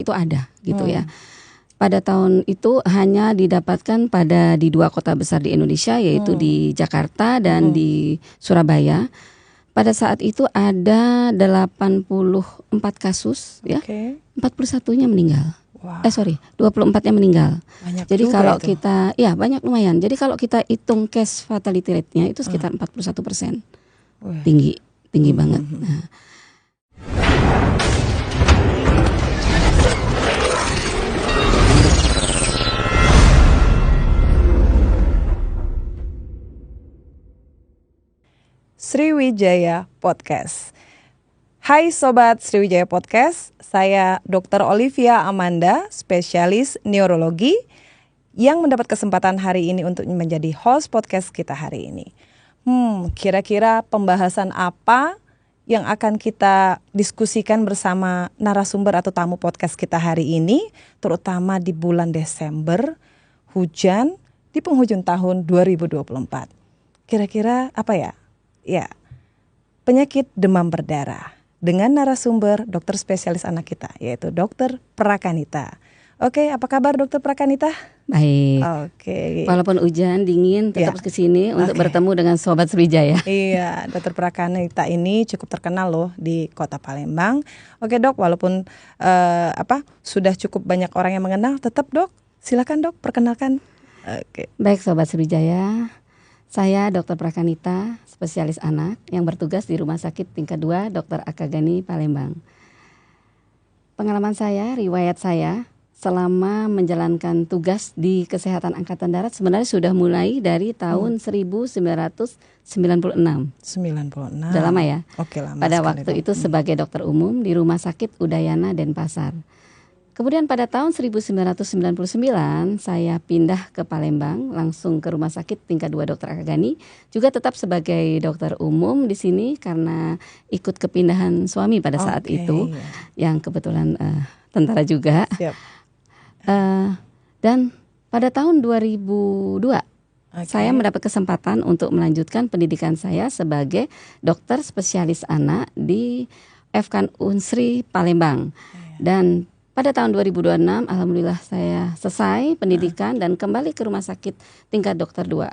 itu ada gitu ya. Pada tahun itu hanya didapatkan di 2 kota besar di Indonesia, yaitu di Jakarta dan di Surabaya. Pada saat itu ada 84 kasus ya. 41-nya meninggal. 24-nya meninggal. Banyak. Jadi juga kalau itu. kita, ya banyak lumayan. Jadi kalau kita hitung case fatality rate-nya itu sekitar 41%. Tinggi banget. Nah. Sriwijaya Podcast. Hai Sobat Sriwijaya Podcast, saya Dr. Olivia Amanda, spesialis neurologi yang mendapat kesempatan hari ini untuk menjadi host podcast kita hari ini. Kira-kira pembahasan apa yang akan kita diskusikan bersama narasumber atau tamu podcast kita hari ini, terutama di bulan Desember, hujan di penghujung tahun 2024. Kira-kira apa ya? Ya, penyakit demam berdarah dengan narasumber dokter spesialis anak kita, yaitu Dokter Prakanita. Oke, apa kabar Dokter Prakanita? Baik. Oke. Walaupun hujan, dingin, tetap kesini untuk bertemu dengan Sobat Sriwijaya. Iya, Dokter Prakanita ini cukup terkenal loh di Kota Palembang. Oke Dok, walaupun sudah cukup banyak orang yang mengenal, tetap Dok, silakan Dok, perkenalkan. Oke. Baik Sobat Sriwijaya, saya Dr. Prakanita, spesialis anak yang bertugas di Rumah Sakit Tingkat 2 Dr. Akagani Palembang. Pengalaman saya, riwayat saya selama menjalankan tugas di Kesehatan Angkatan Darat sebenarnya sudah mulai dari tahun 1996. 96. Sudah lama ya? Oke, lama. Pada waktu itu sebagai dokter umum di Rumah Sakit Udayana Denpasar. Kemudian pada tahun 1999 saya pindah ke Palembang, langsung ke Rumah Sakit Tingkat 2 Dr. Akagani, juga tetap sebagai dokter umum di sini karena ikut kepindahan suami pada saat itu, yang kebetulan tentara juga. Siap. Dan pada tahun 2002 saya mendapat kesempatan untuk melanjutkan pendidikan saya sebagai dokter spesialis anak di FKAN Unsri Palembang. Dan pada tahun 2026, alhamdulillah saya selesai pendidikan dan kembali ke Rumah Sakit Tingkat Dokter 2,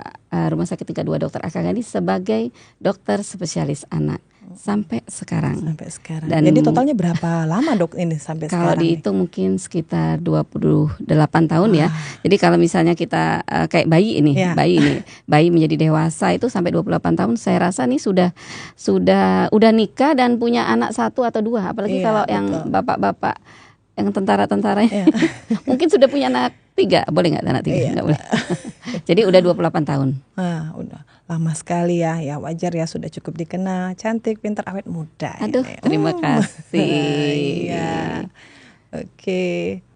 Rumah Sakit Tingkat 2 Dr. Akagani sebagai dokter spesialis anak sampai sekarang. Dan jadi totalnya berapa lama Dok ini sampai kalau sekarang? Kalau dihitung mungkin sekitar 28 tahun ya. Jadi kalau misalnya kita kayak bayi ini, bayi menjadi dewasa itu sampai 28 tahun, saya rasa nih udah nikah dan punya anak 1 atau 2, apalagi kalau yang bapak-bapak yang tentara-tentaranya mungkin sudah punya anak 3, boleh nggak anak 3? Nggak boleh. Jadi udah 28 tahun. Udah lama sekali ya. Ya wajar ya, sudah cukup dikenal, cantik, pintar, awet muda. Aduh, terima kasih. Iya. Oke.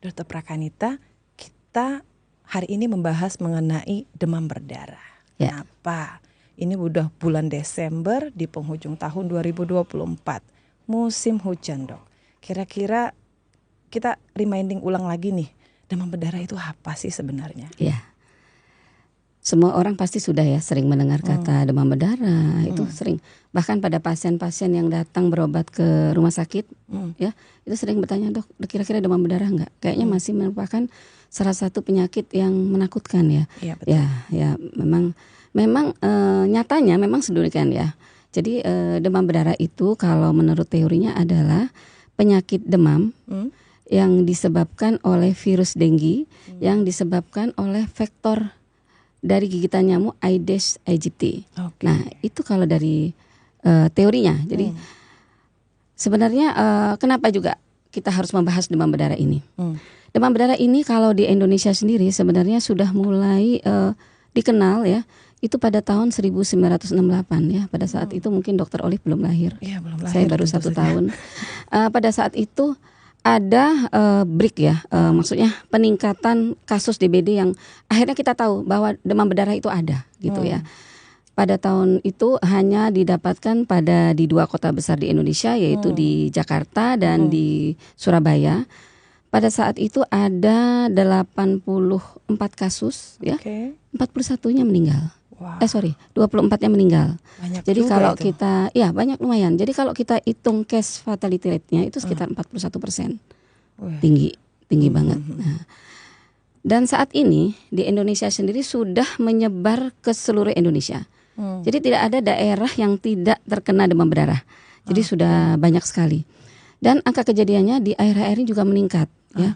Dokter Prakanita, kita hari ini membahas mengenai demam berdarah. Kenapa? Ini udah bulan Desember di penghujung tahun 2024. Musim hujan, Dok. Kira-kira kita reminding ulang lagi nih, demam berdarah itu apa sih sebenarnya? Ya, semua orang pasti sudah ya sering mendengar kata demam berdarah, itu sering. Bahkan pada pasien-pasien yang datang berobat ke rumah sakit, ya itu sering bertanya, Dok, kira-kira demam berdarah enggak? Kayaknya masih merupakan salah satu penyakit yang menakutkan ya. Iya, betul. Ya, memang nyatanya memang sedemikian ya. Jadi demam berdarah itu kalau menurut teorinya adalah penyakit demam yang disebabkan oleh virus dengue, yang disebabkan oleh vektor dari gigitan nyamuk Aedes aegypti. Nah, itu kalau dari teorinya. Jadi sebenarnya kenapa juga kita harus membahas demam berdarah ini? Demam berdarah ini kalau di Indonesia sendiri sebenarnya sudah mulai dikenal ya. Itu pada tahun 1968 ya. Pada saat itu mungkin Dokter Olive belum lahir. Iya, belum lahir. Saya baru 1 tahun. Pada saat itu ada break ya, maksudnya peningkatan kasus DBD yang akhirnya kita tahu bahwa demam berdarah itu ada gitu ya. Pada tahun itu hanya didapatkan di 2 kota besar di Indonesia, yaitu di Jakarta dan di Surabaya. Pada saat itu ada 84 kasus ya, 41-nya meninggal. 24-nya meninggal. Banyak. Jadi kalau itu. kita, ya banyak lumayan. Jadi kalau kita hitung case fatality rate-nya itu sekitar 41%. tinggi banget. Nah, dan saat ini di Indonesia sendiri sudah menyebar ke seluruh Indonesia. Jadi tidak ada daerah yang tidak terkena demam berdarah. Jadi sudah banyak sekali. Dan angka kejadiannya di akhir-akhir ini juga meningkat. Ya.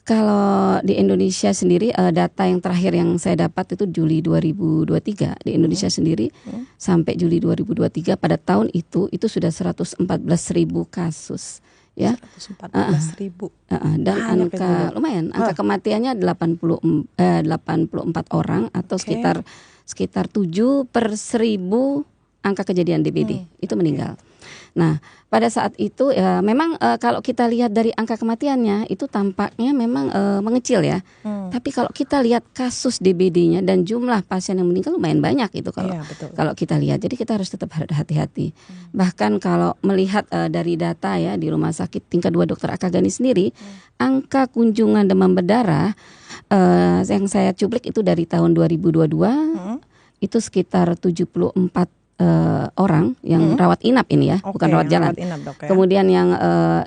Kalau di Indonesia sendiri data yang terakhir yang saya dapat itu Juli 2023 di Indonesia sendiri sampai Juli 2023 pada tahun itu sudah 114.000 kasus. Ya, 114.000. Dan angka lumayan, angka kematiannya 84 orang atau sekitar 7 per 1000 angka kejadian DBD itu meninggal. Nah, pada saat itu ya memang kalau kita lihat dari angka kematiannya itu tampaknya memang mengecil ya. Tapi kalau kita lihat kasus DBD-nya dan jumlah pasien yang meninggal lumayan banyak itu kalau kita lihat. Jadi kita harus tetap hati-hati. Bahkan kalau melihat dari data ya di Rumah Sakit Tingkat 2 Dr. Akagani sendiri, angka kunjungan demam berdarah yang saya cuplik itu dari tahun 2022 itu sekitar 74 orang yang rawat inap ini ya, bukan rawat jalan. Kemudian yang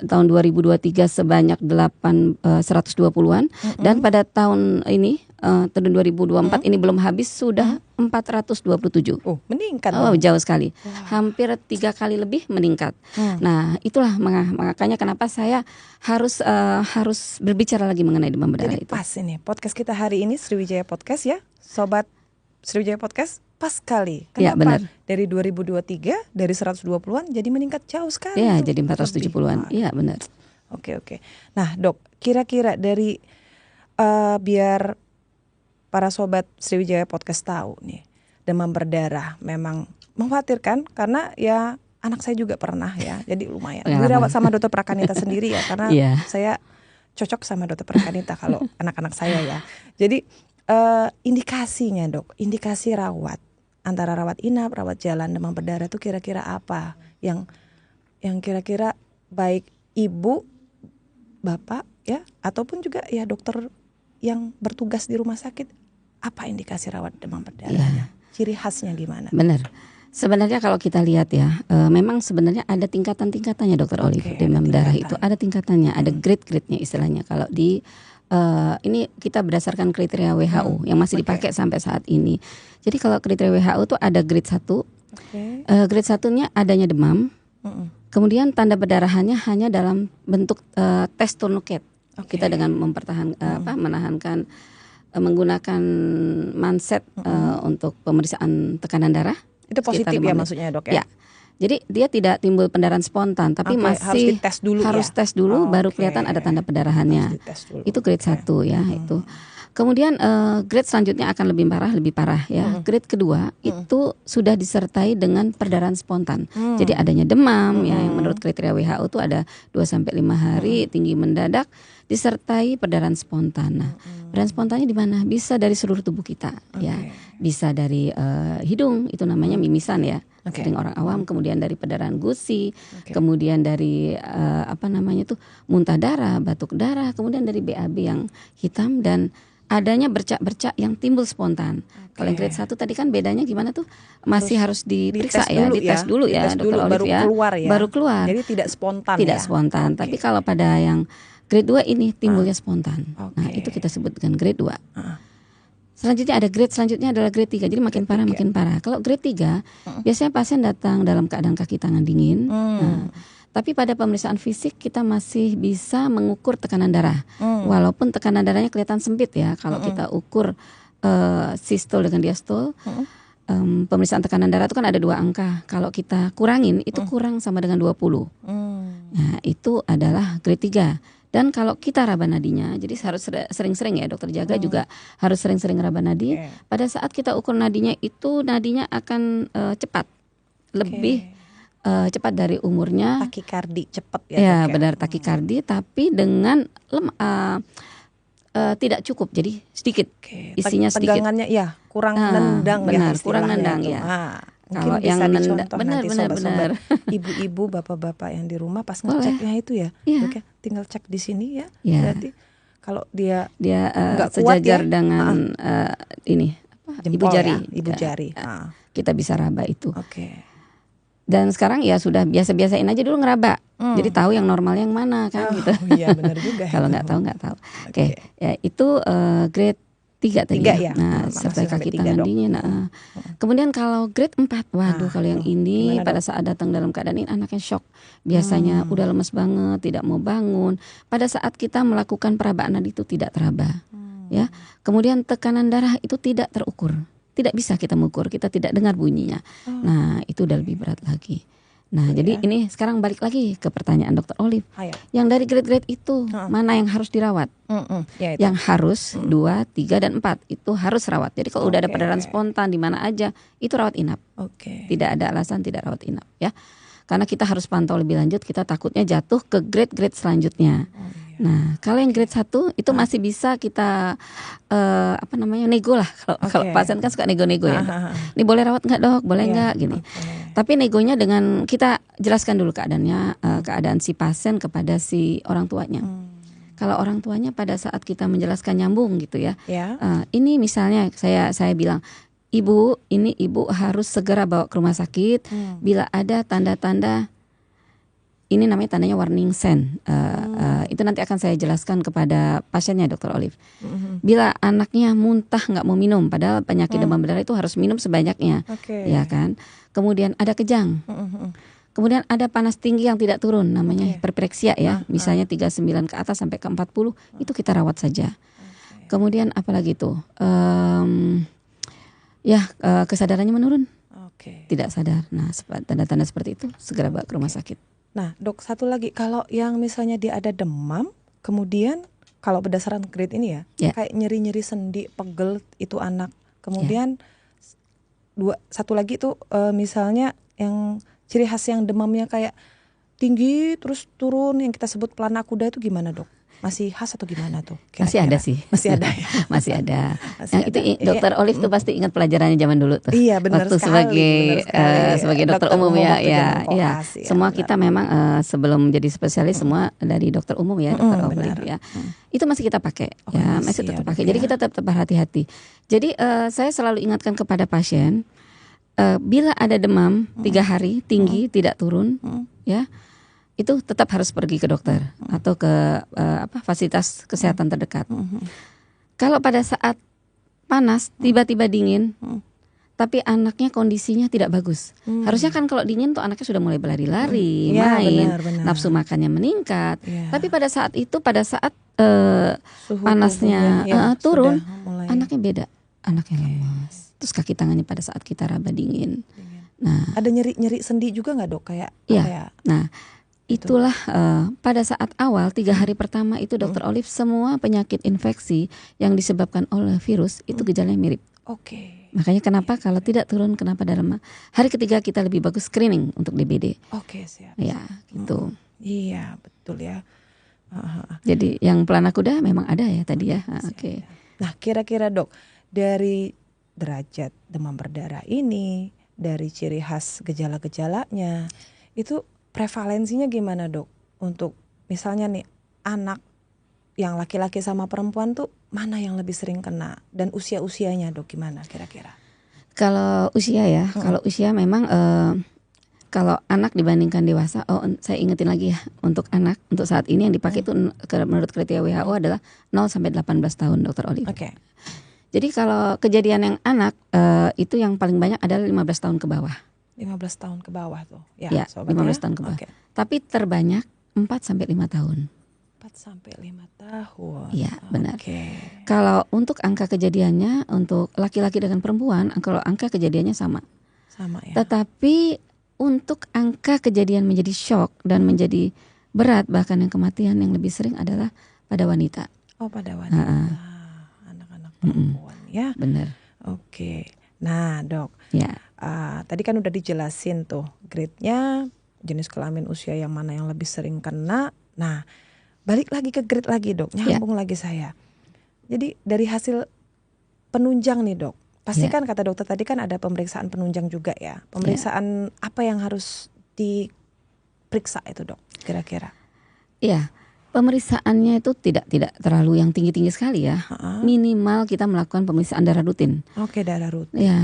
tahun 2023 sebanyak 120-an dan pada tahun ini tahun 2024 ini belum habis sudah 427. Meningkat. Jauh sekali. Hampir 3 kali lebih meningkat. Nah, itulah makanya kenapa saya harus berbicara lagi mengenai demam berdarah. Jadi pas ini podcast kita hari ini Sriwijaya Podcast ya, sobat Sriwijaya Podcast. Pas sekali. Kenapa? Ya, benar. Dari 2023 dari 120-an jadi meningkat jauh sekali. Ya, jadi 470-an. Iya, benar. Oke. Nah, Dok, kira-kira dari biar para sobat Sriwijaya Podcast tahu nih, demam berdarah memang mengkhawatirkan karena ya anak saya juga pernah ya. Jadi lumayan. Dirawat sama Dokter Prakanita sendiri ya karena saya cocok sama Dokter Prakanita kalau anak-anak saya ya. Jadi indikasinya, Dok, indikasi rawat antara rawat inap, rawat jalan demam berdarah itu kira-kira apa yang kira-kira baik ibu, bapak ya ataupun juga ya dokter yang bertugas di rumah sakit, apa indikasi rawat demam berdarahnya? Ciri khasnya gimana? Benar. Sebenarnya kalau kita lihat ya, memang sebenarnya ada tingkatan-tingkatannya Dokter Olive. Demam berdarah itu ada tingkatannya, ada grade-grade-nya istilahnya. Kalau di ini kita berdasarkan kriteria WHO yang masih dipakai sampai saat ini. Jadi kalau kriteria WHO itu ada grade 1. Grade 1-nya adanya demam. Kemudian tanda perdarahannya hanya dalam bentuk tes tourniquet. Kita dengan menahankan menggunakan manset untuk pemeriksaan tekanan darah. Itu positif ya maksudnya, Dok ya? Jadi dia tidak timbul pendarahan spontan, tapi masih harus tes dulu baru kelihatan ada tanda perdarahannya. Itu grade 1 ya, itu. Kemudian grade selanjutnya akan lebih parah ya. Grade kedua itu sudah disertai dengan perdarahan spontan. Jadi adanya demam ya yang menurut kriteria WHO itu ada 2 sampai 5 hari, tinggi mendadak disertai perdarahan spontan. Nah, perdarahan spontannya di mana? Bisa dari seluruh tubuh kita ya. Bisa dari hidung, itu namanya mimisan ya. Sering orang awam, kemudian dari perdarahan gusi, kemudian dari muntah darah, batuk darah, kemudian dari BAB yang hitam dan adanya bercak-bercak yang timbul spontan. Kalau yang grade 1 tadi kan bedanya gimana tuh? Masih harus diperiksa dites dulu ya, Dokter Olive ya. Baru keluar. Jadi tidak spontan. Tidak spontan, tapi kalau pada yang grade 2 ini timbulnya spontan. Nah, itu kita sebut dengan grade 2. Selanjutnya ada grade selanjutnya adalah grade 3. Jadi makin parah. Kalau grade 3 biasanya pasien datang dalam keadaan kaki tangan dingin. Nah, tapi pada pemeriksaan fisik kita masih bisa mengukur tekanan darah. Walaupun tekanan darahnya kelihatan sempit ya. Kalau kita ukur sistol dengan diastol, pemeriksaan tekanan darah itu kan ada 2 angka. Kalau kita kurangin itu kurang sama dengan 20. Nah, itu adalah grade 3. Dan kalau kita raba nadinya, jadi harus sering-sering ya dokter jaga juga harus sering-sering raba nadi. Pada saat kita ukur nadinya itu nadinya akan cepat, lebih cepat dari umurnya. Takikardi cepat ya. Ya benar takikardi, tapi dengan tidak cukup, jadi sedikit isinya sedikit. Tegangannya ya kurang nendang benar, ya. Kurang nendang ya. Mungkin bisa dicontoh nanti sobat-sobat ibu-ibu, bapak-bapak yang di rumah pas ngeceknya itu ya, Oke, tinggal cek di sini ya. Berarti kalau dia nggak kuat sejajar dengan ibu jari, kita bisa raba itu. Dan sekarang ya sudah biasa-biasain aja dulu ngeraba. Jadi tahu yang normalnya yang mana kan gitu. Iya benar juga. Kalau nggak tahu. Oke. Ya, itu grade 3 tadi ya. Nah, serta kaki tangan dingin. Kemudian kalau grade 4, waduh kalau yang ini pada saat datang dalam keadaan ini anaknya shock. Biasanya udah lemes banget, tidak mau bangun. Pada saat kita melakukan perabaan nadi itu tidak teraba. Ya. Kemudian tekanan darah itu tidak terukur. Tidak bisa kita mengukur, kita tidak dengar bunyinya. Nah, itu udah lebih berat lagi. Nah, jadi ini sekarang balik lagi ke pertanyaan Dokter Olive. Yang dari grade-grade itu mana yang harus dirawat? Ya, yang harus 2, 3, dan 4 itu harus rawat. Jadi kalau udah ada perdarahan spontan di mana aja itu rawat inap. Tidak ada alasan tidak rawat inap ya. Karena kita harus pantau lebih lanjut, kita takutnya jatuh ke grade-grade selanjutnya. Nah, kalau yang grade 1 itu masih bisa kita nego lah. Kalau pasien kan suka nego-nego ya. Ini boleh rawat nggak dok? Boleh nggak gini. Tapi negonya dengan kita jelaskan dulu keadaannya, keadaan si pasien kepada si orang tuanya. Kalau orang tuanya pada saat kita menjelaskan nyambung gitu ya. Ini misalnya saya bilang, Ibu, ini ibu harus segera bawa ke rumah sakit. Bila ada tanda-tanda, ini namanya tandanya warning sign. Itu nanti akan saya jelaskan kepada pasiennya Dokter Olive. Bila anaknya muntah nggak mau minum, padahal penyakit demam berdarah itu harus minum sebanyaknya, ya kan. Kemudian ada kejang. Kemudian ada panas tinggi yang tidak turun, namanya hiperpreksia ya. Misalnya 39 ke atas sampai ke 40, itu kita rawat saja. Kemudian apalagi tuh? Kesadarannya menurun. Tidak sadar. Nah, tanda-tanda seperti itu segera bawa ke rumah sakit. Nah, dok, satu lagi, kalau yang misalnya dia ada demam, kemudian kalau berdasarkan grade ini ya, kayak nyeri-nyeri sendi, pegel itu anak. Kemudian satu lagi tuh misalnya yang ciri khas yang demamnya kayak tinggi terus turun, yang kita sebut pelana kuda, itu gimana dok? Masih khas atau gimana tuh? Masih ada sih. Masih ada ya. Masih ada. Yang itu Dokter Olive tuh pasti ingat pelajarannya zaman dulu tuh. Iya benar sekali. Sebagai dokter umum ya. Semua kita memang sebelum jadi spesialis semua dari dokter umum ya, Dokter Olive ya. Itu masih kita pakai ya, masih tetap pakai. Jadi kita tetap berhati-hati. Jadi saya selalu ingatkan kepada pasien, bila ada demam 3 hari tinggi tidak turun ya, itu tetap harus pergi ke dokter atau ke fasilitas kesehatan terdekat. Kalau pada saat panas tiba-tiba dingin, tapi anaknya kondisinya tidak bagus. Harusnya kan kalau dingin tuh anaknya sudah mulai berlari-lari, main, benar. nafsu makannya meningkat. Tapi pada saat panasnya turun, anaknya beda, anaknya lemas. Terus kaki tangannya pada saat kita raba dingin. Nah, ada nyeri sendi juga nggak dok? Kayak Nah, itulah pada saat awal 3 hari pertama itu Dokter Olive, semua penyakit infeksi yang disebabkan oleh virus itu gejalanya mirip. Makanya kenapa kalau tidak turun, kenapa dalam hari ketiga kita lebih bagus screening untuk DBD. Siap. Ya, gitu. Iya, betul ya. Jadi yang pelana kuda memang ada ya tadi ya. Nah, kira-kira dok, dari derajat demam berdarah ini, dari ciri khas gejala-gejalanya, itu prevalensinya gimana dok? Untuk misalnya nih anak yang laki-laki sama perempuan tuh mana yang lebih sering kena, dan usia-usianya dok gimana kira-kira? Kalau usia ya, kalau usia memang kalau anak dibandingkan dewasa, saya ingetin lagi ya, untuk anak untuk saat ini yang dipakai itu menurut kriteria WHO adalah 0 sampai 18 tahun Dokter Olive. Jadi kalau kejadian yang anak itu yang paling banyak adalah 15 tahun ke bawah. 15 tahun ke bawah tuh. Ya, 15 tahun ke bawah. Tapi terbanyak 4 sampai 5 tahun. 4 sampai 5 tahun. Iya, benar. Kalau untuk angka kejadiannya untuk laki-laki dengan perempuan, kalau angka kejadiannya sama. Sama ya. Tetapi untuk angka kejadian menjadi shock dan menjadi berat, bahkan yang kematian yang lebih sering adalah pada wanita. Pada wanita. Anak-anak perempuan ya. Benar. Nah dok, tadi kan udah dijelasin tuh grade-nya, jenis kelamin, usia yang mana yang lebih sering kena. Nah, balik lagi ke grade lagi dok, nyambung lagi saya. Jadi dari hasil penunjang nih dok, pasti kan kata dokter tadi kan ada pemeriksaan penunjang juga ya. Pemeriksaan apa yang harus diperiksa itu dok kira-kira? Iya. Pemeriksaannya itu tidak terlalu yang tinggi-tinggi sekali ya. Minimal kita melakukan pemeriksaan darah rutin. Darah rutin. Ya.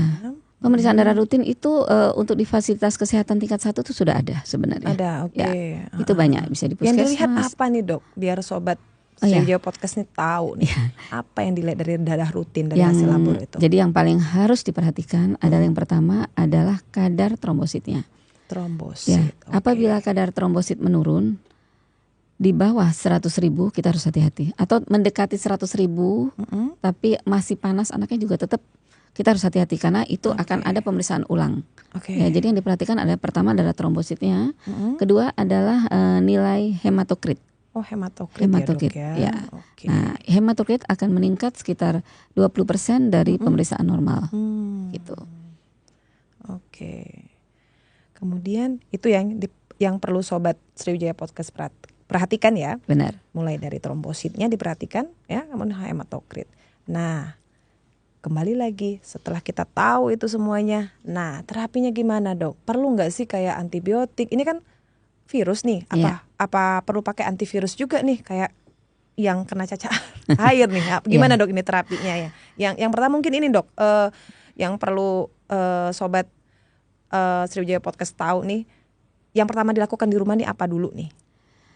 Pemeriksaan darah rutin itu untuk di fasilitas kesehatan tingkat 1 itu sudah ada sebenarnya. Ada, oke. Ya, itu banyak bisa di Yang puskesmas. dilihat apa nih dok? Biar sobat Sriwijaya Podcast nih tahu nih apa yang dilihat dari darah rutin dari hasil labor itu. Jadi yang paling harus diperhatikan adalah yang pertama adalah kadar trombositnya. Trombosit. Ya, apabila kadar trombosit menurun di bawah 100.000 kita harus hati-hati. Atau mendekati 100.000 tapi masih panas anaknya juga tetap kita harus hati-hati karena itu akan ada pemeriksaan ulang. Ya, jadi yang diperhatikan adalah pertama adalah trombositnya, kedua adalah nilai hematokrit. Oh, hematokrit ya. Nah, hematokrit akan meningkat sekitar 20% dari pemeriksaan normal. Gitu. Oke. Kemudian itu yang perlu sobat Sriwijaya Podcast perhatikan ya. Benar. Mulai dari trombositnya diperhatikan ya, kemudian hematokrit. Nah, kembali lagi setelah kita tahu itu semuanya. Nah, terapinya gimana dok? Perlu nggak sih kayak antibiotik? Ini kan virus nih. Apa perlu pakai antivirus juga nih kayak yang kena cacar air nih? Gimana dok ini terapinya ya? Yang pertama mungkin ini dok, yang perlu sobat Sriwijaya Podcast tahu nih. Yang pertama dilakukan di rumah nih apa dulu nih?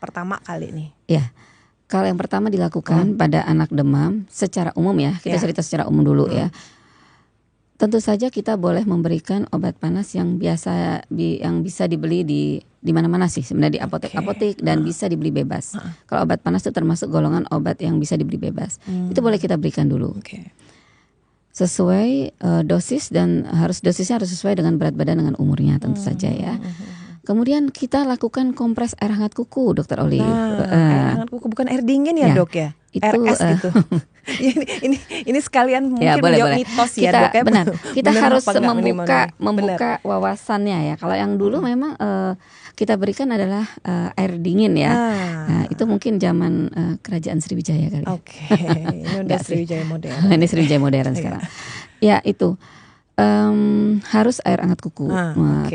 Pertama kali nih. Ya. Kalau yang pertama dilakukan pada anak demam secara umum ya, kita cerita secara umum dulu ya. Tentu saja kita boleh memberikan obat panas yang bisa dibeli di mana-mana sih sebenarnya di apotek-apotek dan bisa dibeli bebas. Kalau obat panas itu termasuk golongan obat yang bisa dibeli bebas. Itu boleh kita berikan dulu. Sesuai dosis dan dosisnya harus sesuai dengan berat badan dengan umurnya tentu saja ya. Kemudian kita lakukan kompres air hangat kuku, Dokter Oli. Air hangat kuku bukan air dingin ya dok ya? Itu, air es gitu. ini sekalian mungkin menjawab mitos ya dok ya. Benar. Kita harus membuka wawasannya ya. Kalau yang dulu memang kita berikan adalah air dingin ya. Nah, itu mungkin zaman kerajaan Sriwijaya kali. Ini udah Sriwijaya modern. Ini Sriwijaya modern sekarang. Ya itu. Harus air hangat kuku.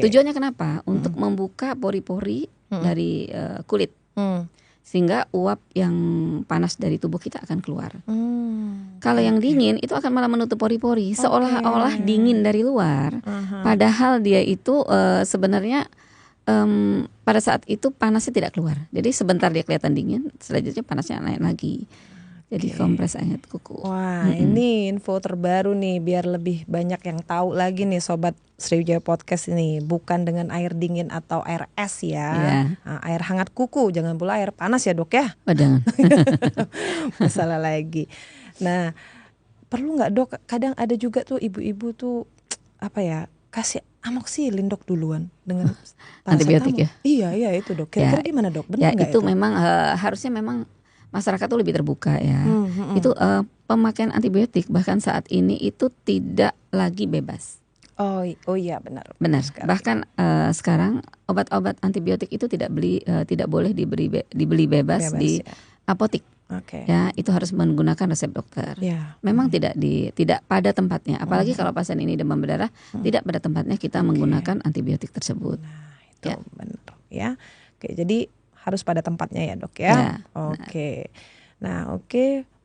Tujuannya kenapa? Untuk membuka pori-pori dari kulit, sehingga uap yang panas dari tubuh kita akan keluar. Kalau yang dingin itu akan malah menutup pori-pori, seolah-olah dingin dari luar. Padahal dia itu sebenarnya pada saat itu panasnya tidak keluar. Jadi sebentar dia kelihatan dingin, selanjutnya panasnya naik lagi. Jadi kompres hangat kuku. Wah, ini info terbaru nih biar lebih banyak yang tahu lagi nih sobat Sriwijaya Podcast ini. Bukan dengan air dingin atau air es ya. Nah, air hangat kuku, jangan pula air panas ya dok ya. Jangan. Masalah lagi. Nah, perlu nggak dok? Kadang ada juga tuh ibu-ibu tuh kasih amoxicillin dok duluan dengan antibiotik ya. Iya itu dok. Kira-kira gimana dok? Ya Benar nggak itu memang harusnya memang masyarakat tuh lebih terbuka ya. Itu pemakaian antibiotik bahkan saat ini itu tidak lagi bebas. Oh iya benar. Sekali. Bahkan sekarang obat-obat antibiotik itu tidak boleh dibeli bebas di apotek. Ya, itu harus menggunakan resep dokter. Memang tidak pada tempatnya. Apalagi kalau pasien ini demam berdarah, tidak pada tempatnya kita menggunakan antibiotik tersebut. Nah, itu benar ya. Jadi harus pada tempatnya ya dok ya. Nah,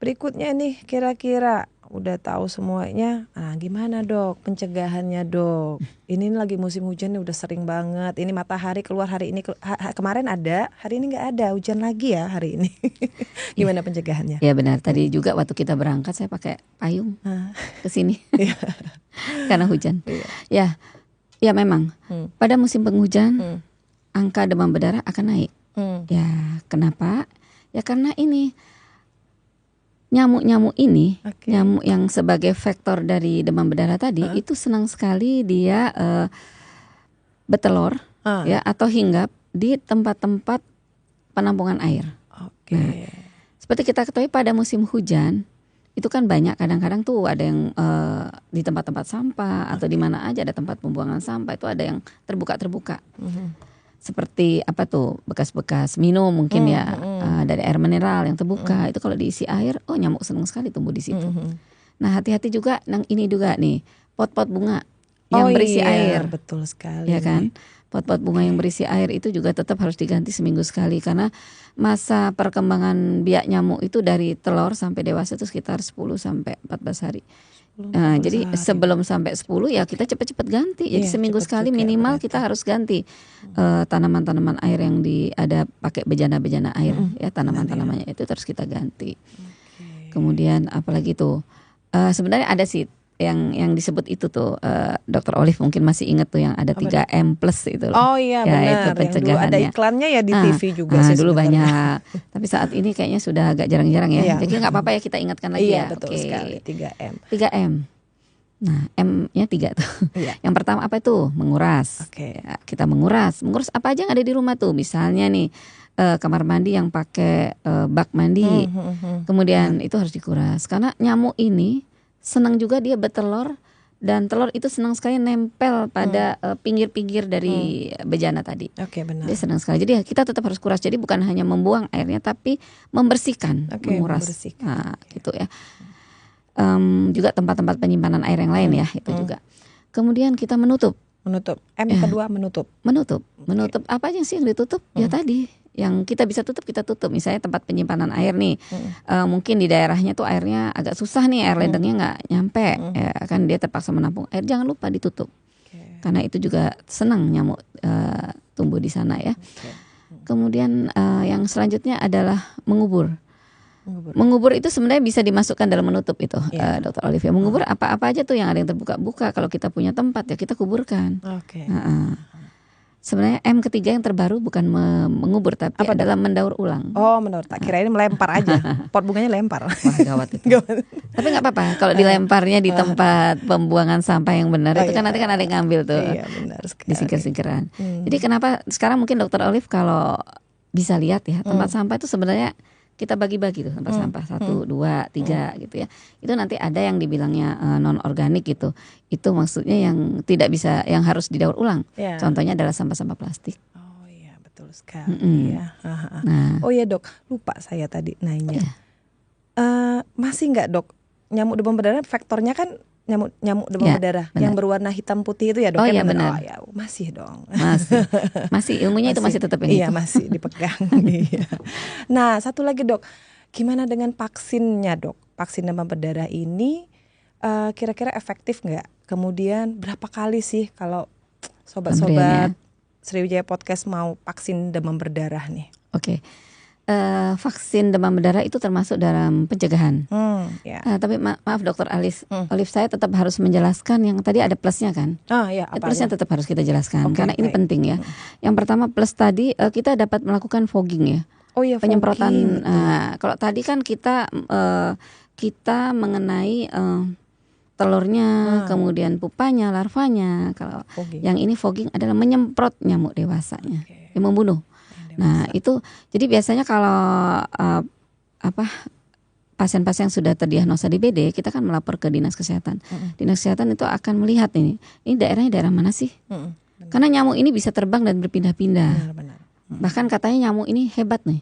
berikutnya nih kira-kira udah tahu semuanya. Nah, gimana dok pencegahannya dok? Ini lagi musim hujan nih udah sering banget. Ini matahari keluar hari ini kemarin ada, hari ini nggak ada, hujan lagi ya hari ini. Gimana pencegahannya? Ya benar. Tadi juga waktu kita berangkat saya pakai payung ke sini karena hujan. Ya memang pada musim penghujan angka demam berdarah akan naik. Ya kenapa? Ya karena ini nyamuk-nyamuk ini, nyamuk yang sebagai vektor dari demam berdarah tadi itu senang sekali dia bertelur ya atau hinggap di tempat-tempat penampungan air. Nah, seperti kita ketahui pada musim hujan itu kan banyak kadang-kadang tuh ada yang di tempat-tempat sampah atau di mana aja ada tempat pembuangan sampah itu ada yang terbuka. Seperti bekas-bekas minum mungkin dari air mineral yang terbuka itu kalau diisi air, nyamuk senang sekali tumbuh di situ. Nah hati-hati juga ini juga nih pot-pot bunga yang berisi air, betul sekali. Ya kan, Pot-pot bunga yang berisi air itu juga tetap harus diganti seminggu sekali, karena masa perkembangan biak nyamuk itu dari telur sampai dewasa itu sekitar 10 sampai 14 hari. Jadi sebelum sampai 10 ya kita cepat-cepat ganti. Jadi seminggu sekali minimal kita harus ganti tanaman-tanaman air yang ada pakai bejana-bejana air ya, tanaman-tanamannya itu terus kita ganti. Kemudian apalagi tuh sebenarnya ada sih yang disebut itu tuh Dr. Olive mungkin masih ingat tuh yang ada 3M plus itu loh. Oh iya benar, yang dulu ada iklannya ya di TV juga sih dulu banyak. Tapi saat ini kayaknya sudah agak jarang-jarang ya. Jadi nggak apa-apa ya kita ingatkan lagi ya. Betul sekali, 3M. 3M. Nah, M-nya 3 tuh. Yang pertama apa itu? Menguras. Ya, kita menguras apa aja yang ada di rumah tuh. Misalnya nih kamar mandi yang pakai bak mandi. Kemudian itu harus dikuras karena nyamuk ini senang juga dia bertelur, dan telur itu senang sekali nempel pada pinggir-pinggir dari bejana tadi. Benar. Dia senang sekali. Jadi kita tetap harus kuras. Jadi bukan hanya membuang airnya, tapi membersihkan, menguras. Nah, gitu ya. Juga tempat-tempat penyimpanan air yang lain ya, itu juga. Kemudian kita menutup. Kedua menutup. Menutup apa aja sih yang ditutup? Ya tadi yang kita bisa tutup kita tutup. Misalnya tempat penyimpanan air nih, mungkin di daerahnya tuh airnya agak susah nih, air ledengnya nggak nyampe, ya kan dia terpaksa menampung air. Jangan lupa ditutup, karena itu juga senang nyamuk tumbuh di sana ya. Kemudian yang selanjutnya adalah mengubur. Mengubur itu sebenarnya bisa dimasukkan dalam menutup itu, Dr. Olivia. Mengubur apa-apa aja tuh yang ada yang terbuka-buka. Kalau kita punya tempat ya kita kuburkan. Sebenarnya M ketiga yang terbaru bukan mengubur, tapi adalah mendaur ulang. Mendaur. Tak kira ini melempar aja. Pot bunganya lempar. Wah, gawat itu. Tapi nggak apa-apa kalau dilemparnya di tempat pembuangan sampah yang benar. Itu kan nanti kan ada yang ngambil tuh. Iya, benar sekali. Di singkir-singkiran. Jadi kenapa sekarang mungkin Dr. Olive kalau bisa lihat ya, tempat sampah itu sebenarnya kita bagi-bagi tuh tempat sampah 1, 2, 3 gitu ya. Itu nanti ada yang dibilangnya non organik gitu. Itu maksudnya yang tidak bisa, yang harus didaur ulang. Contohnya adalah sampah-sampah plastik. Oh iya, betul sekali. Nah. Oh iya Dok, lupa saya tadi nanya. Masih nggak Dok nyamuk demam berdarah? Faktornya kan nyamuk demam berdarah yang berwarna hitam putih itu ya Dok? Oh iya benar. Oh ya, masih dong. Masih ilmunya itu masih tetap ini. Iya, masih dipegang. Nah, satu lagi Dok, gimana dengan vaksinnya Dok? Vaksin demam berdarah ini kira-kira efektif nggak? Kemudian berapa kali sih kalau sobat-sobat Sriwijaya Podcast mau vaksin demam berdarah nih? Vaksin demam berdarah itu termasuk dalam pencegahan. Tapi maaf Dokter Olive, saya tetap harus menjelaskan yang tadi ada plusnya kan. Plusnya tetap harus kita jelaskan karena ini penting ya. Yang pertama plus tadi kita dapat melakukan fogging ya. Penyemprotan. Kalau tadi kan kita mengenai telurnya, kemudian pupanya, larvanya. Kalau yang ini fogging adalah menyemprot nyamuk dewasanya, yang membunuh. Nah itu jadi biasanya kalau pasien-pasien yang sudah terdiagnosa DBD, kita kan melapor ke dinas kesehatan. Dinas kesehatan itu akan melihat ini daerahnya daerah mana sih? Karena nyamuk ini bisa terbang dan berpindah-pindah. Bahkan katanya nyamuk ini hebat nih.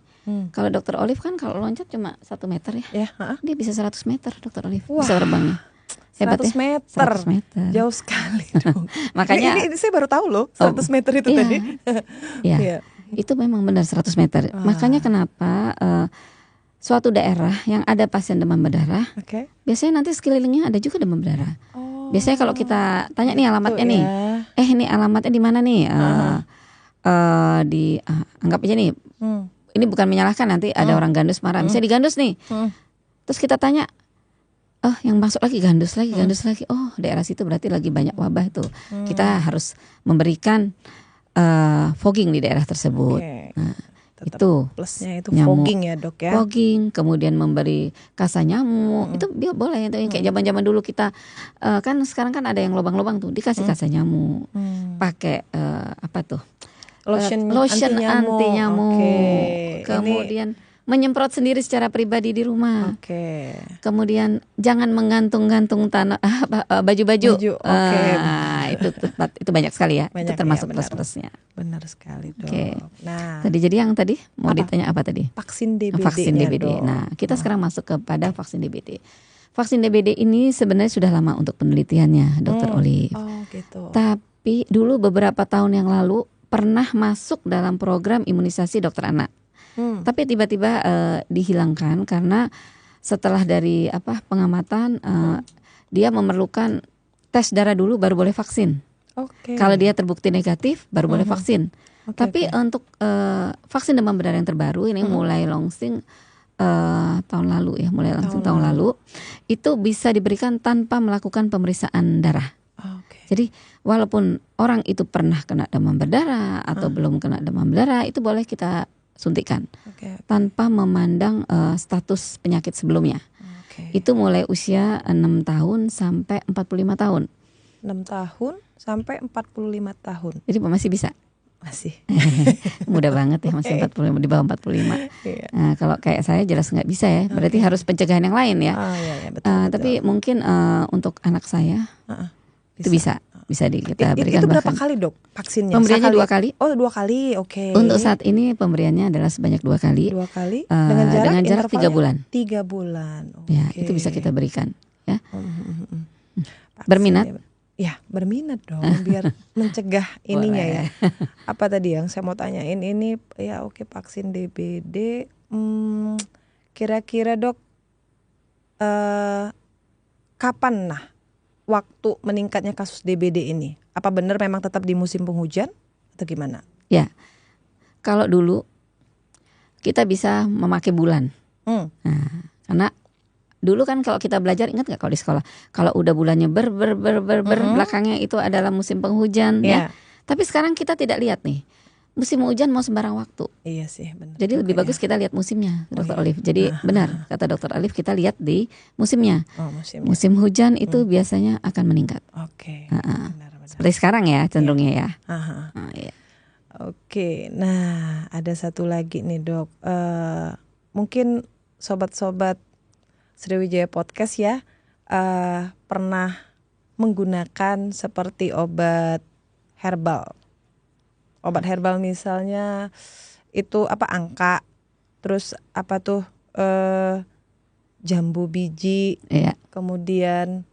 Kalau Dr. Olive kan kalau loncat cuma 1 meter ya. Dia bisa 100 meter Dr. Olive. Bisa terbangnya. Hebat 100 meter. 100 meter. Jauh sekali dong. Makanya ini saya baru tahu loh 100 meter itu tadi. Iya. Itu memang benar 100 meter. Makanya kenapa suatu daerah yang ada pasien demam berdarah, biasanya nanti sekelilingnya ada juga demam berdarah. Biasanya kalau kita tanya nih alamatnya nih, ini alamatnya di mana nih? Anggap aja nih, ini bukan menyalahkan, nanti ada orang gandus marah. Misalnya di gandus nih, terus kita tanya, yang masuk lagi gandus lagi. Oh, daerah situ berarti lagi banyak wabah tuh. Kita harus memberikan fogging di daerah tersebut. Nah, itu plusnya itu nyamuk, fogging ya Dok ya. Fogging, kemudian memberi kasa nyamuk. Itu boleh itu kayak zaman-zaman dulu kita kan sekarang kan ada yang lubang-lubang tuh dikasih kasa nyamuk. Pakai lotion anti nyamuk. Kemudian menyemprot sendiri secara pribadi di rumah. Kemudian jangan menggantung-gantung baju-baju. Itu banyak sekali ya. Itu termasuk plus-plusnya. Benar sekali Dok. Nah, jadi yang tadi mau ditanya apa tadi? Vaksin DBD. Vaksin DBD. Nah, kita sekarang masuk kepada vaksin DBD. Vaksin DBD ini sebenarnya sudah lama untuk penelitiannya, Dr. Olive. Gitu. Tapi dulu beberapa tahun yang lalu pernah masuk dalam program imunisasi dokter anak. Tapi tiba-tiba dihilangkan karena setelah dari pengamatan dia memerlukan tes darah dulu baru boleh vaksin. Kalau dia terbukti negatif baru boleh vaksin. Tapi untuk vaksin demam berdarah yang terbaru ini mulai launching tahun lalu ya, tahun lalu itu bisa diberikan tanpa melakukan pemeriksaan darah. Jadi walaupun orang itu pernah kena demam berdarah atau belum kena demam berdarah, itu boleh kita suntikan tanpa memandang status penyakit sebelumnya. Itu mulai usia 6 tahun sampai 45 tahun. 6 tahun sampai 45 tahun. Jadi masih bisa? Masih. Mudah banget ya, masih 45, di bawah 45. Nah, kalau kayak saya jelas nggak bisa ya. Berarti harus pencegahan yang lain ya. Betul. Tapi mungkin untuk anak saya itu bisa kita berikan. Itu berapa kali dok vaksinnya? Pemberiannya 2 kali. Oh 2 kali, oke. Untuk saat ini pemberiannya adalah sebanyak 2 kali. 2 kali. Dengan jarak 3 bulan. 3 bulan. Ya, itu bisa kita berikan. Ya. Berminat? Ya, berminat dong, biar mencegah ininya ya. Apa tadi yang saya mau tanyain ini? Ya oke, vaksin DBD. Kira-kira dok, kapan waktu meningkatnya kasus DBD ini? Apa benar memang tetap di musim penghujan atau gimana? Ya, kalau dulu kita bisa memakai bulan. Nah, karena dulu kan kalau kita belajar, ingat nggak kalau di sekolah, kalau udah bulannya belakangnya itu adalah musim penghujan ya. Tapi sekarang kita tidak lihat nih musim hujan mau sembarang waktu. Iya sih, benar. Jadi lebih bagus kita lihat musimnya, Dokter Olive. Jadi benar kata Dokter Olive, kita lihat di musimnya. Musim hujan itu biasanya akan meningkat. Benar. Seperti sekarang ya cenderungnya ya. Iya. Oke, nah ada satu lagi nih dok. Mungkin sobat-sobat Sriwijaya Podcast ya pernah menggunakan seperti obat herbal. Obat herbal misalnya itu angka, terus jambu biji, kemudian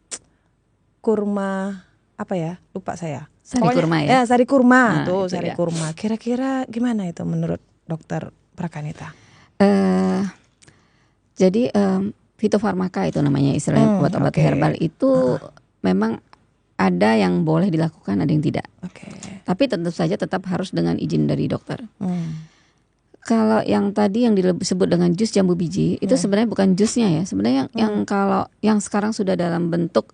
kurma lupa saya. Sari kurma ya. Sari kurma sari kurma. Kira-kira gimana itu menurut Dokter Prakanita? Jadi fitofarmaka itu namanya istilahnya, obat-obat herbal itu memang ada yang boleh dilakukan, ada yang tidak. Tapi tentu saja tetap harus dengan izin dari dokter. Kalau yang tadi yang disebut dengan jus jambu biji itu sebenarnya bukan jusnya ya. Sebenarnya yang sekarang sudah dalam bentuk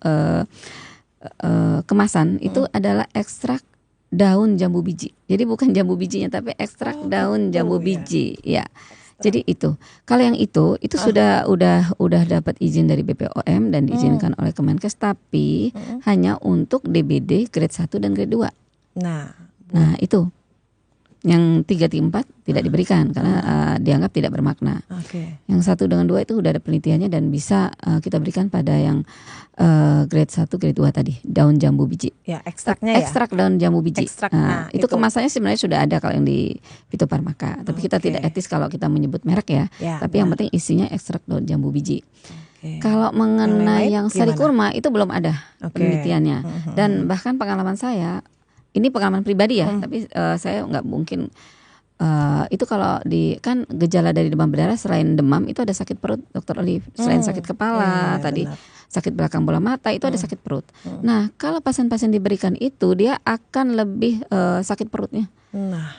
kemasan itu adalah ekstrak daun jambu biji. Jadi bukan jambu bijinya tapi ekstrak daun jambu biji ya. Jadi itu. Kalau yang itu sudah dapat izin dari BPOM dan diizinkan oleh Kemenkes, tapi hanya untuk DBD grade 1 dan grade 2. Nah, itu. Yang 3, 4 tidak diberikan karena dianggap tidak bermakna. Yang 1 dengan 2 itu sudah ada penelitiannya dan bisa kita berikan pada yang grade 1, grade 2 tadi, daun jambu biji. Ya, ekstraknya ekstrak daun jambu biji. Itu kemasannya sebenarnya sudah ada kalau yang di fitofarmaka. Tapi kita tidak etis kalau kita menyebut merek ya. Tapi yang penting isinya ekstrak daun jambu biji. Kalau mengenai yang sari kurma itu belum ada penelitiannya. Dan bahkan pengalaman saya, ini pengalaman pribadi ya, tapi saya nggak mungkin itu kalau kan gejala dari demam berdarah selain demam itu ada sakit perut, Dokter Olive, selain sakit kepala tadi, sakit belakang bola mata itu ada sakit perut. Nah kalau pasien-pasien diberikan itu dia akan lebih sakit perutnya,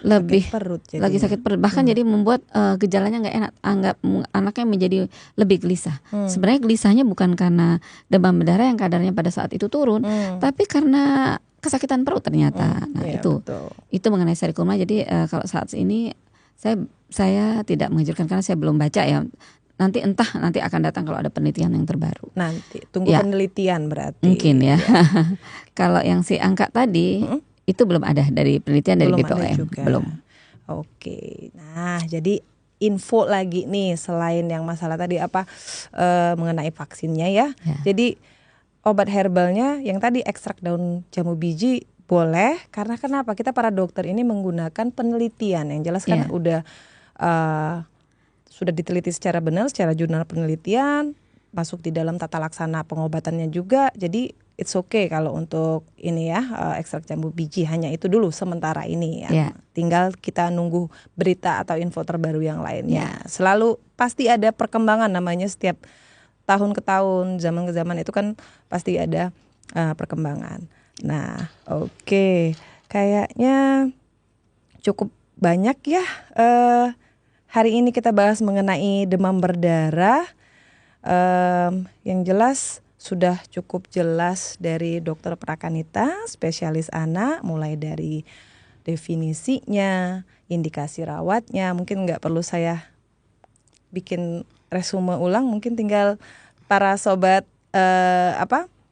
lebih sakit perut lagi sakit perut, bahkan jadi membuat gejalanya nggak enak, anaknya menjadi lebih gelisah. Sebenarnya gelisahnya bukan karena demam berdarah yang kadarnya pada saat itu turun, tapi karena kesakitan perut ternyata. Itu mengenai sari kurma. Jadi kalau saat ini saya tidak menganjurkan karena saya belum baca ya. Nanti akan datang kalau ada penelitian yang terbaru. Nanti tunggu penelitian berarti. Mungkin ya. Kalau yang si angka tadi itu belum ada dari penelitian dari BPOM. Belum. Oke. Nah, jadi info lagi nih selain yang masalah tadi mengenai vaksinnya ya. Jadi obat herbalnya yang tadi ekstrak daun jambu biji boleh, karena kenapa? Kita para dokter ini menggunakan penelitian yang jelas kan sudah diteliti secara benar, secara jurnal penelitian, masuk di dalam tata laksana pengobatannya juga. Jadi it's okay kalau untuk ini ya, ekstrak jambu biji hanya itu dulu sementara ini ya. Tinggal kita nunggu berita atau info terbaru yang lainnya. Selalu pasti ada perkembangan, namanya setiap tahun ke tahun, zaman ke zaman itu kan pasti ada perkembangan. Nah, oke. Kayaknya cukup banyak ya. Hari ini kita bahas mengenai demam berdarah. Yang jelas sudah cukup jelas dari Dokter Prakanita, spesialis anak, mulai dari definisinya, indikasi rawatnya. Mungkin nggak perlu saya bikin resume ulang, mungkin tinggal para sobat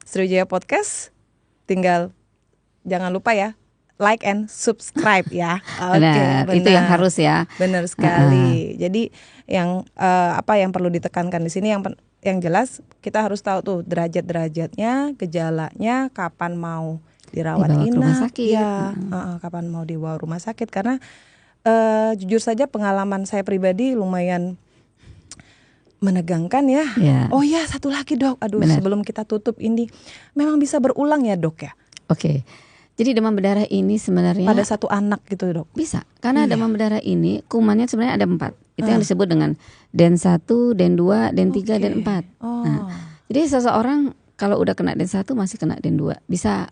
Sriwijaya Podcast tinggal jangan lupa ya, like and subscribe ya. Benar, itu yang harus ya. Benar sekali. Jadi yang yang perlu ditekankan di sini yang jelas kita harus tahu tuh derajat-derajatnya, gejalanya, kapan mau dirawat inap, kapan mau dibawa rumah sakit. Karena jujur saja pengalaman saya pribadi lumayan menegangkan ya. Oh ya, satu lagi dok, sebelum kita tutup ini, memang bisa berulang ya dok ya? Oke. Jadi demam berdarah ini sebenarnya pada satu anak gitu dok? Bisa, karena demam berdarah ini kumannya sebenarnya ada 4. Itu yang disebut dengan DEN 1, DEN 2, DEN 3, DEN 4. Nah, jadi seseorang kalau udah kena DEN 1 masih kena DEN 2. Bisa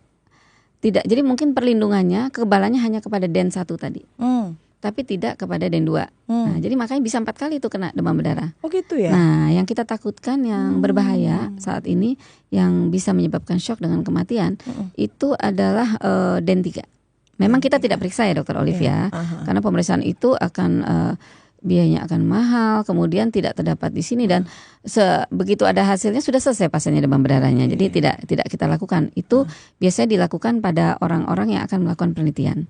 tidak, jadi mungkin perlindungannya, kekebalannya hanya kepada DEN 1 tadi. Tapi tidak kepada DEN 2. Nah, jadi makanya bisa 4 kali itu kena demam berdarah. Oh gitu ya. Nah, yang kita takutkan yang berbahaya saat ini yang bisa menyebabkan shock dengan kematian itu adalah DEN 3. Memang kita tidak periksa ya Dokter Olivia, karena pemeriksaan itu akan biayanya akan mahal, kemudian tidak terdapat di sini dan begitu ada hasilnya sudah selesai pasiennya demam berdarahnya. Jadi tidak kita lakukan. Itu biasanya dilakukan pada orang-orang yang akan melakukan penelitian.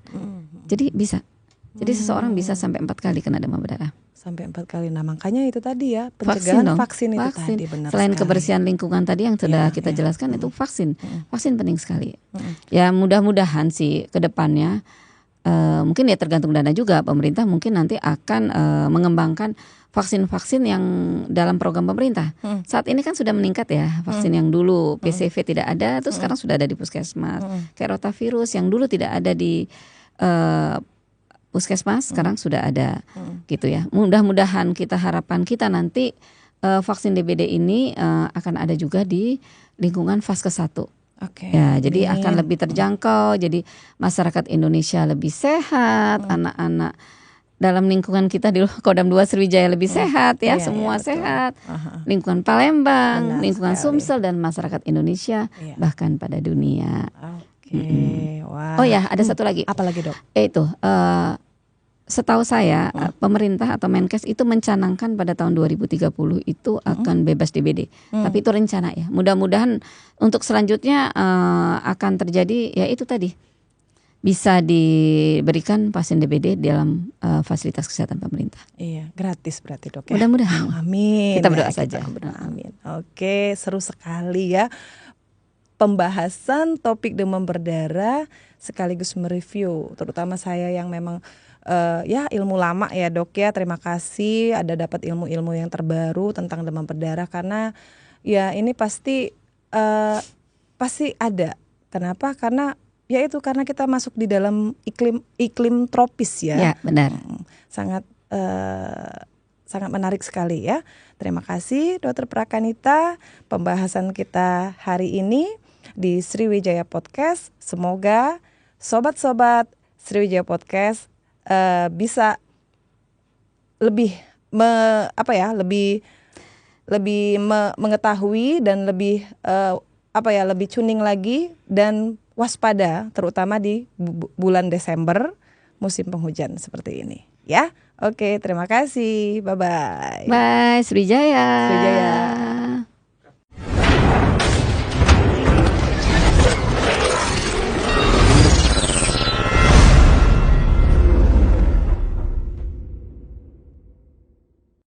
Jadi bisa. Jadi seseorang bisa sampai 4 kali kena demam berdarah. Sampai 4 kali. Nah makanya itu tadi ya, pencegahan vaksin itu tadi benar. Selain sekali. Kebersihan lingkungan tadi yang sudah kita jelaskan, itu vaksin. Vaksin penting sekali. Ya mudah-mudahan sih ke depannya, mungkin ya tergantung dana juga, pemerintah mungkin nanti akan mengembangkan vaksin-vaksin yang dalam program pemerintah. Saat ini kan sudah meningkat ya, vaksin yang dulu PCV tidak ada, terus sekarang sudah ada di puskesmas. Kayak rotavirus yang dulu tidak ada di puskesmas, sekarang sudah ada gitu ya. Mudah-mudahan kita harapan kita nanti vaksin DBD ini akan ada juga di lingkungan fase 1. Ya, jadi akan lebih terjangkau, jadi masyarakat Indonesia lebih sehat, anak-anak dalam lingkungan kita di Kodam 2 Sriwijaya lebih sehat ya, semua sehat. Lingkungan Palembang, lingkungan Sumsel dan masyarakat Indonesia bahkan pada dunia. Wow. Oh ya, ada satu lagi. Apa lagi dok? Itu setahu saya pemerintah atau Menkes itu mencanangkan pada tahun 2030 itu akan bebas DBD. Tapi itu rencana ya. Mudah-mudahan untuk selanjutnya akan terjadi ya itu tadi. Bisa diberikan pasien DBD dalam fasilitas kesehatan pemerintah. Iya, gratis berarti dok ya. Mudah-mudahan. Amin. Kita berdoa saja. Amin. Oke, seru sekali ya. Pembahasan topik demam berdarah sekaligus mereview, terutama saya yang memang ilmu lama ya dok ya. Terima kasih ada dapat ilmu-ilmu yang terbaru tentang demam berdarah, karena ya ini pasti ada. Kenapa? Karena karena kita masuk di dalam iklim tropis ya. Ya benar. Sangat menarik sekali ya. Terima kasih Dokter Prakanita, pembahasan kita hari ini di Sriwijaya Podcast. Semoga sobat-sobat Sriwijaya Podcast bisa lebih mengetahui dan lebih lebih tuning lagi dan waspada, terutama di bulan Desember musim penghujan seperti ini ya. Oke, terima kasih. Bye bye. Bye Sriwijaya.